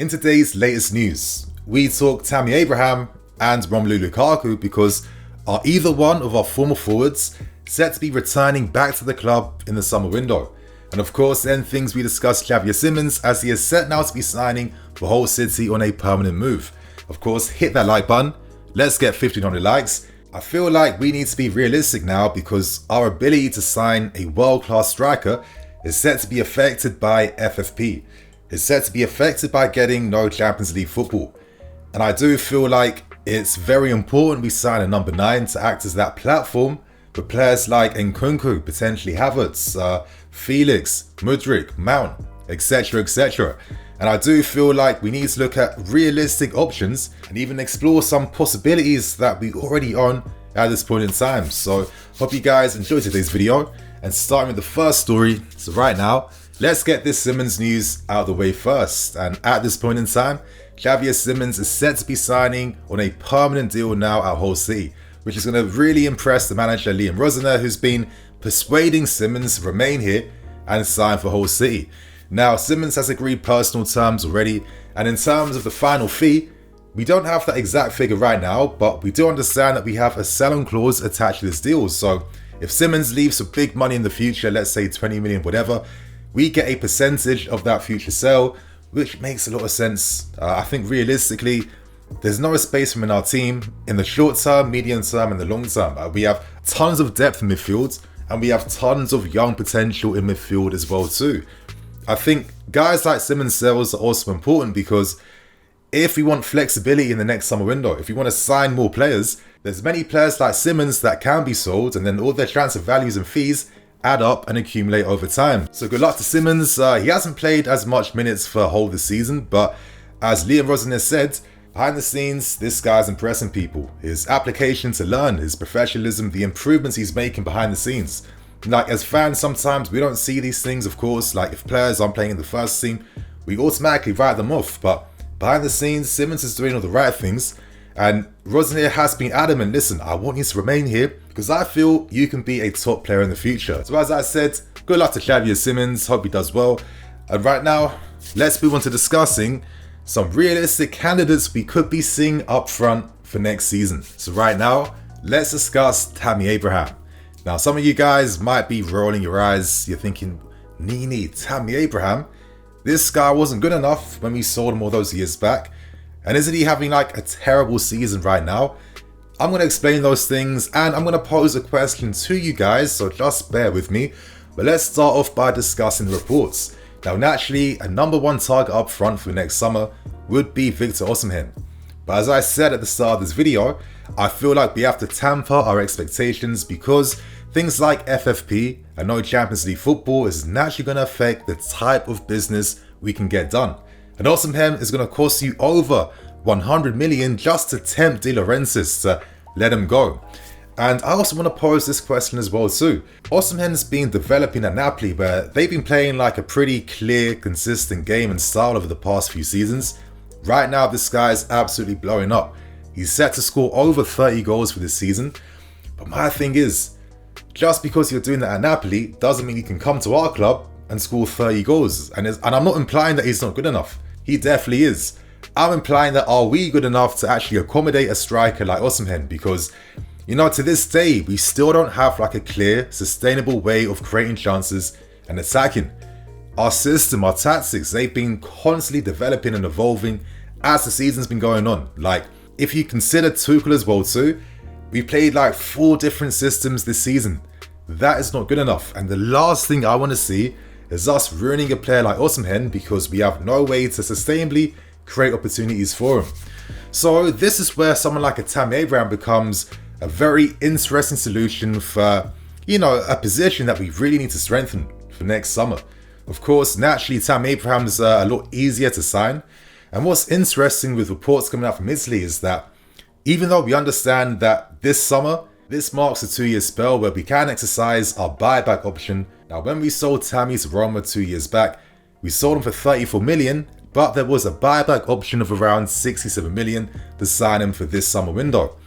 In today's latest news, we talk Tammy Abraham and Romelu Lukaku because are either one of our former forwards set to be returning back to the club in the summer window? And of course, then things we discuss Xavier Simons as he is set now to be signing for Hull City on a permanent move. Of course, hit that like button. Let's get 1,500 likes. I feel like we need to be realistic now because our ability to sign a world-class striker is set to be affected by FFP. It's set to be affected by getting no Champions League football. And I do feel like it's very important we sign a number 9 to act as that platform for players like Nkunku, potentially Havertz, Felix, Mudryk, Mount, etc, etc. And I do feel like we need to look at realistic options and even explore some possibilities that we already own at this point in time. So hope you guys enjoyed today's video, and starting with the first story. So right now, let's get this Simons news out of the way first. And at this point in time, Xavier Simons is set to be signing on a permanent deal now at Hull City, which is going to really impress the manager Liam Rosner, who's been persuading Simons to remain here and sign for Hull City. Now, Simons has agreed personal terms already, and in terms of the final fee, we don't have that exact figure right now, but we do understand that we have a sell-on clause attached to this deal. So if Simons leaves for big money in the future, let's say 20 million, whatever, we get a percentage of that future sale, which makes a lot of sense. I think realistically, there's no space for him in our team in the short term, medium term, and the long term. We have tons of depth in midfield, and we have tons of young potential in midfield as well too. I think guys like Simons sales are also important because if we want flexibility in the next summer window, if we want to sign more players, there's many players like Simons that can be sold, and then all their transfer values and fees add up and accumulate over time. So good luck to Simons. He hasn't played as much minutes for Hull this season, but as Liam Rosner said, behind the scenes, this guy's impressing people. His application to learn, his professionalism, the improvements he's making behind the scenes. Like, as fans, sometimes we don't see these things, of course. Like, if players aren't playing in the first team, we automatically write them off. But behind the scenes, Simons is doing all the right things. And Rosner has been adamant, listen, I want you to remain here because I feel you can be a top player in the future. So as I said, good luck to Xavier Simons. Hope he does well. And right now, let's move on to discussing some realistic candidates we could be seeing up front for next season. So right now, let's discuss Tammy Abraham. Now, some of you guys might be rolling your eyes. You're thinking, Nini, Tammy Abraham? This guy wasn't good enough when we sold him all those years back. And isn't he having like a terrible season right now? I'm going to explain those things, and I'm going to pose a question to you guys, so just bear with me. But let's start off by discussing the reports. Now, naturally, a number 1 target up front for next summer would be Victor Osimhen. But as I said at the start of this video, I feel like we have to temper our expectations because things like FFP and no Champions League football is naturally going to affect the type of business we can get done. And Osimhen is going to cost you over 100 million just to tempt De Laurentiis to let him go. And I also want to pose this question as well too. Osimhen's been developing at Napoli, where they've been playing like a pretty clear, consistent game and style over the past few seasons. Right now, this guy is absolutely blowing up. He's set to score over 30 goals for this season. But my thing is, just because you're doing that at Napoli doesn't mean you can come to our club and score 30 goals. And I'm not implying that he's not good enough. He definitely is. I'm implying that are we good enough to actually accommodate a striker like Osimhen? Because, you know, to this day, we still don't have like a clear, sustainable way of creating chances and attacking. Our system, our tactics, they've been constantly developing and evolving as the season's been going on. Like, if you consider Tuchel as well too, we played like 4 different systems this season. That is not good enough. And the last thing I want to see is us ruining a player like Osimhen because we have no way to sustainably create opportunities for him. So this is where someone like a Tammy Abraham becomes a very interesting solution for, you know, a position that we really need to strengthen for next summer. Of course, naturally, Tammy Abraham's a lot easier to sign. And what's interesting with reports coming out from Italy is that even though we understand that this summer, this marks a 2-year spell where we can exercise our buyback option. Now, when we sold Tammy to Roma 2 years back, we sold him for 34 million, but there was a buyback option of around 67 million to sign him for this summer window.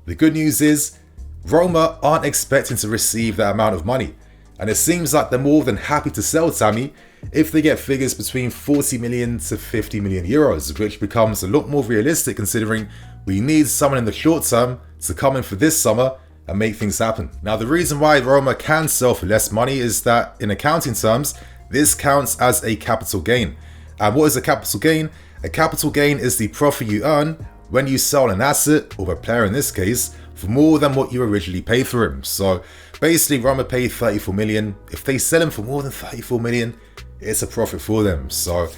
The good news is, Roma aren't expecting to receive that amount of money. And it seems like they're more than happy to sell Tammy if they get figures between 40 million to 50 million euros, which becomes a lot more realistic considering we need someone in the short term to come in for this summer and make things happen. Now, the reason why Roma can sell for less money is that in accounting terms, this counts as a capital gain. And what is a capital gain? A capital gain is the profit you earn when you sell an asset, or a player in this case, for more than what you originally paid for him. So basically, Roma paid 34 million. If they sell him for more than 34 million, it's a profit for them. So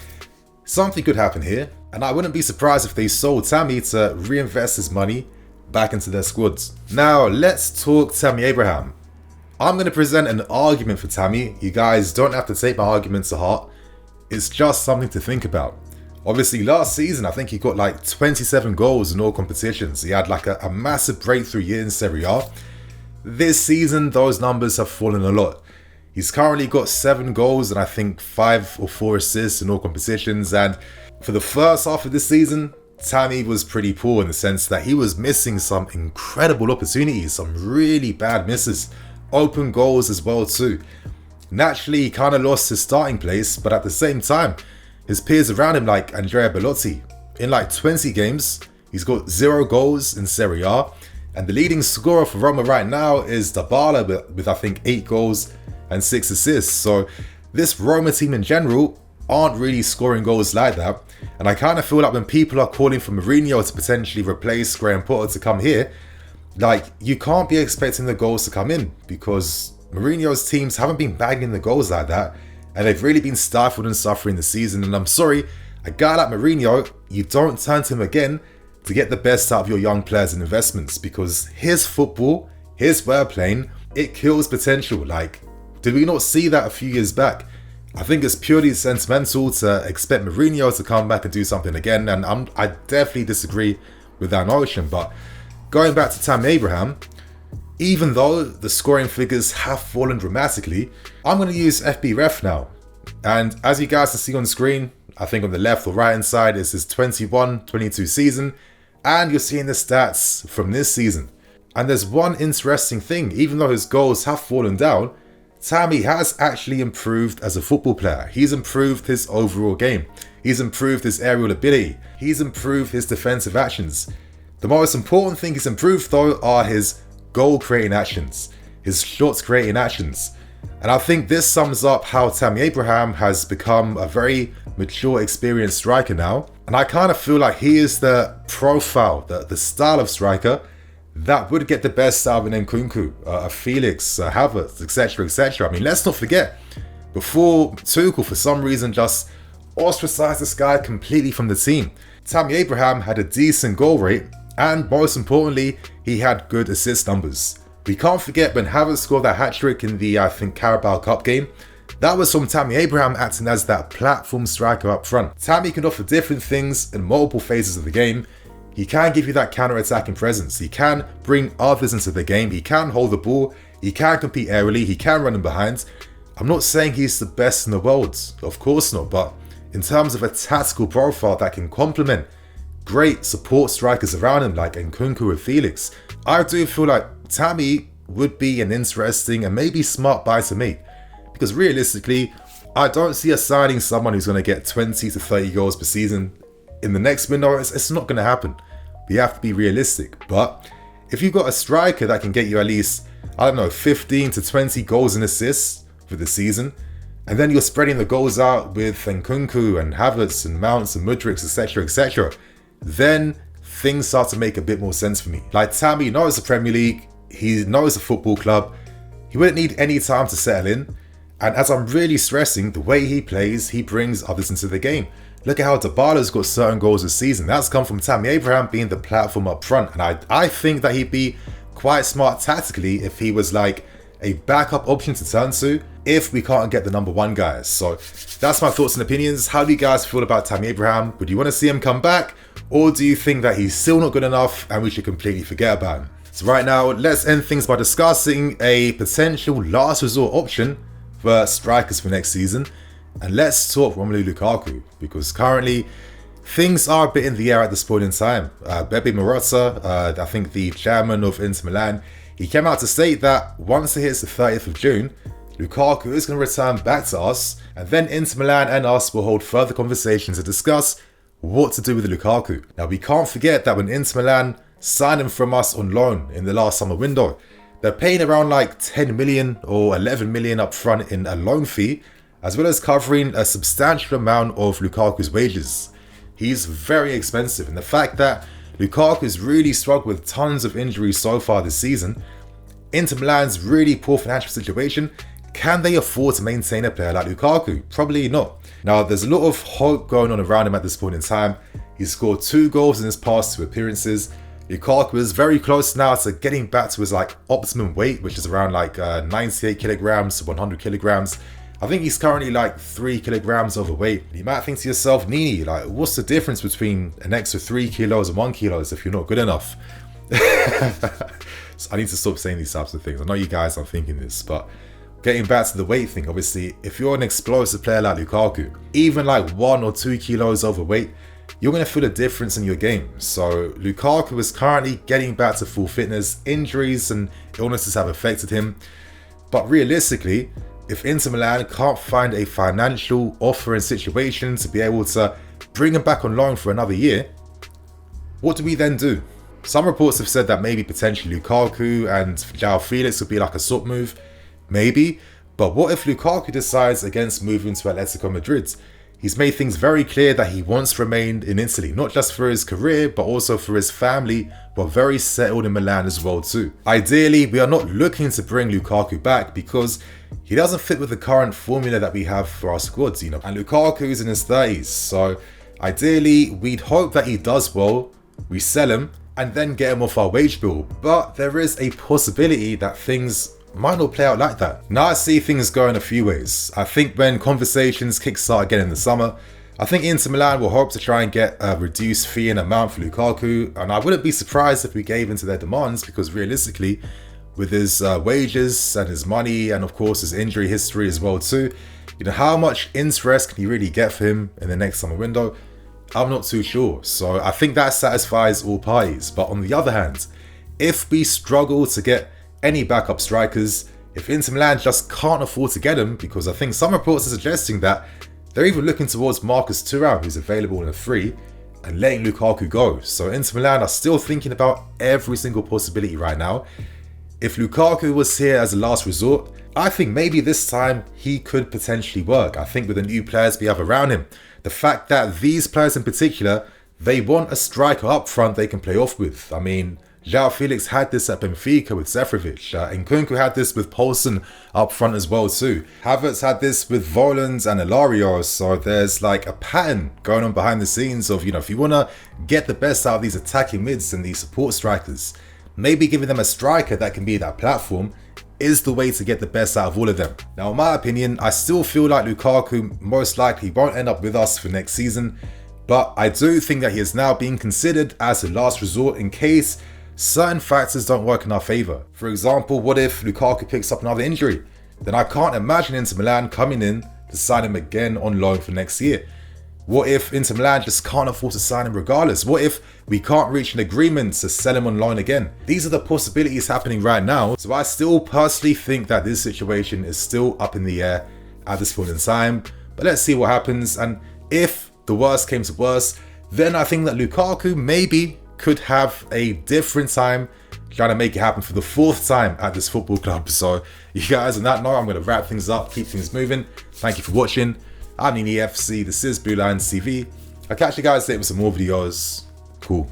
something could happen here. And I wouldn't be surprised if they sold Tammy to reinvest his money back into their squads. Now, let's talk Tammy Abraham. I'm going to present an argument for Tammy. You guys don't have to take my argument to heart. It's just something to think about. Obviously, last season, I think he got like 27 goals in all competitions. He had like a massive breakthrough year in Serie A. This season, those numbers have fallen a lot. He's currently got 7 goals and I think 5 or 4 assists in all competitions. And for the first half of this season, Tammy was pretty poor in the sense that he was missing some incredible opportunities, some really bad misses, open goals as well too. Naturally, he kind of lost his starting place, but at the same time, his peers around him like Andrea Bellotti, in like 20 games, he's got 0 goals in Serie A, and the leading scorer for Roma right now is Dybala with I think 8 goals and 6 assists. So this Roma team in general aren't really scoring goals like that, and I kind of feel like when people are calling for Mourinho to potentially replace Graham Potter to come here, like you can't be expecting the goals to come in because Mourinho's teams haven't been bagging the goals like that, and they've really been stifled and suffering this season. And I'm sorry, a guy like Mourinho, you don't turn to him again to get the best out of your young players and investments, because his football, his way of playing, it kills potential. Like, did we not see that a few years back? I think it's purely sentimental to expect Mourinho to come back and do something again, and I definitely disagree with that notion. But going back to Tammy Abraham, even though the scoring figures have fallen dramatically, I'm going to use FB Ref now. And as you guys can see on screen, I think on the left or right hand side is his 21-22 season, and you're seeing the stats from this season. And there's one interesting thing: even though his goals have fallen down, Tammy has actually improved as a football player. He's improved his overall game. He's improved his aerial ability. He's improved his defensive actions. The most important thing he's improved though are his goal creating actions, his shots creating actions. And I think this sums up how Tammy Abraham has become a very mature, experienced striker now. And I kind of feel like he is the profile, the style of striker that would get the best out of an Nkunku, a Felix, a Havertz, etc, etc. I mean, let's not forget, before Tuchel for some reason just ostracized this guy completely from the team, Tammy Abraham had a decent goal rate, and most importantly, he had good assist numbers. We can't forget when Havertz scored that hat-trick in the, I think, Carabao Cup game. That was from Tammy Abraham acting as that platform striker up front. Tammy can offer different things in multiple phases of the game. He can give you that counter-attacking presence. He can bring others into the game. He can hold the ball. He can compete aerially. He can run in behind. I'm not saying he's the best in the world. Of course not. But in terms of a tactical profile that can complement great support strikers around him like Nkunku or Felix, I do feel like Tammy would be an interesting and maybe smart buy to make. Because realistically, I don't see us signing someone who's going to get 20 to 30 goals per season in the next window. It's not going to happen. We have to be realistic. But if you've got a striker that can get you at least, I don't know, 15 to 20 goals and assists for the season, and then you're spreading the goals out with Nkunku and Havertz and Mounts and Mudryk, etc, etc, then things start to make a bit more sense for me. Like, Tammy knows the Premier League, he knows the football club, he wouldn't need any time to settle in, and as I'm really stressing, the way he plays, he brings others into the game. Look at how Dybala's got certain goals this season. That's come from Tammy Abraham being the platform up front, and I think that he'd be quite smart tactically if he was like a backup option to turn to if we can't get the number one guys. So that's my thoughts and opinions. How do you guys feel about Tammy Abraham? Would you want to see him come back? Or do you think that he's still not good enough and we should completely forget about him? So right now, let's end things by discussing a potential last resort option for strikers for next season. And let's talk Romelu Lukaku, because currently things are a bit in the air at this point in time. Beppe Marotta, I think the chairman of Inter Milan, he came out to state that once it hits the 30th of June, Lukaku is going to return back to us, and then Inter Milan and us will hold further conversations to discuss what to do with Lukaku. Now, we can't forget that when Inter Milan signed him from us on loan in the last summer window, they're paying around like 10 million or 11 million up front in a loan fee, as well as covering a substantial amount of Lukaku's wages. He's very expensive, and the fact that Lukaku's really struggled with tons of injuries so far this season, Inter Milan's really poor financial situation, can they afford to maintain a player like Lukaku? Probably not. Now, there's a lot of hope going on around him at this point in time. He's scored 2 goals in his past 2 appearances. Lukaku is very close now to getting back to his optimum weight, which is around 98 kilograms to 100 kilograms. I think he's currently 3 kilograms overweight. You might think to yourself, Nini, what's the difference between an extra 3 kilos and 1 kilo if you're not good enough? So I need to stop saying these types of things. I know you guys are thinking this, but getting back to the weight thing, obviously, if you're an explosive player like Lukaku, even 1 or 2 kilos overweight, you're going to feel a difference in your game. So Lukaku is currently getting back to full fitness. Injuries and illnesses have affected him. But realistically, if Inter Milan can't find a financial offer and situation to be able to bring him back on loan for another year, what do we then do? Some reports have said that maybe potentially Lukaku and João Felix would be a swap move. Maybe, but what if Lukaku decides against moving to Atletico Madrid? He's made things very clear that he wants to remain in Italy, not just for his career, but also for his family, who are very settled in Milan as well too. Ideally, we are not looking to bring Lukaku back because he doesn't fit with the current formula that we have for our squads, and Lukaku is in his 30s, so ideally, we'd hope that he does well, we sell him, and then get him off our wage bill. But there is a possibility that things might not play out like that. Now I see things going a few ways. I think when conversations kickstart again in the summer, I think Inter Milan will hope to try and get a reduced fee and amount for Lukaku, and I wouldn't be surprised if we gave into their demands, because realistically, with his wages and his money and of course his injury history as well too, how much interest can you really get for him in the next summer window? I'm not too sure. So I think that satisfies all parties. But on the other hand, if we struggle to get any backup strikers, if Inter Milan just can't afford to get them, because I think some reports are suggesting that they're even looking towards Marcus Thuram, who's available in a free, and letting Lukaku go. So Inter Milan are still thinking about every single possibility right now. If Lukaku was here as a last resort, I think maybe this time he could potentially work. I think with the new players we have around him, the fact that these players in particular, they want a striker up front they can play off with. I mean, João Felix had this at Benfica with Zefrovic. Nkunku had this with Poulsen up front as well too. Havertz had this with Volans and Ilario. So there's a pattern going on behind the scenes of, if you want to get the best out of these attacking mids and these support strikers, maybe giving them a striker that can be that platform is the way to get the best out of all of them. Now, in my opinion, I still feel like Lukaku most likely won't end up with us for next season, but I do think that he is now being considered as a last resort in case certain factors don't work in our favour. For example, what if Lukaku picks up another injury? Then I can't imagine Inter Milan coming in to sign him again on loan for next year. What if Inter Milan just can't afford to sign him regardless? What if we can't reach an agreement to sell him on loan again? These are the possibilities happening right now. So I still personally think that this situation is still up in the air at this point in time. But let's see what happens. And if the worst came to worst, then I think that Lukaku maybe could have a different time trying to make it happen for the 4th time at this football club. So you guys, on that note, I'm going to wrap things up, keep things moving. Thank you for watching. I'm Nini FC, this is BlueLionsTV. I'll catch you guys later with some more videos. Cool.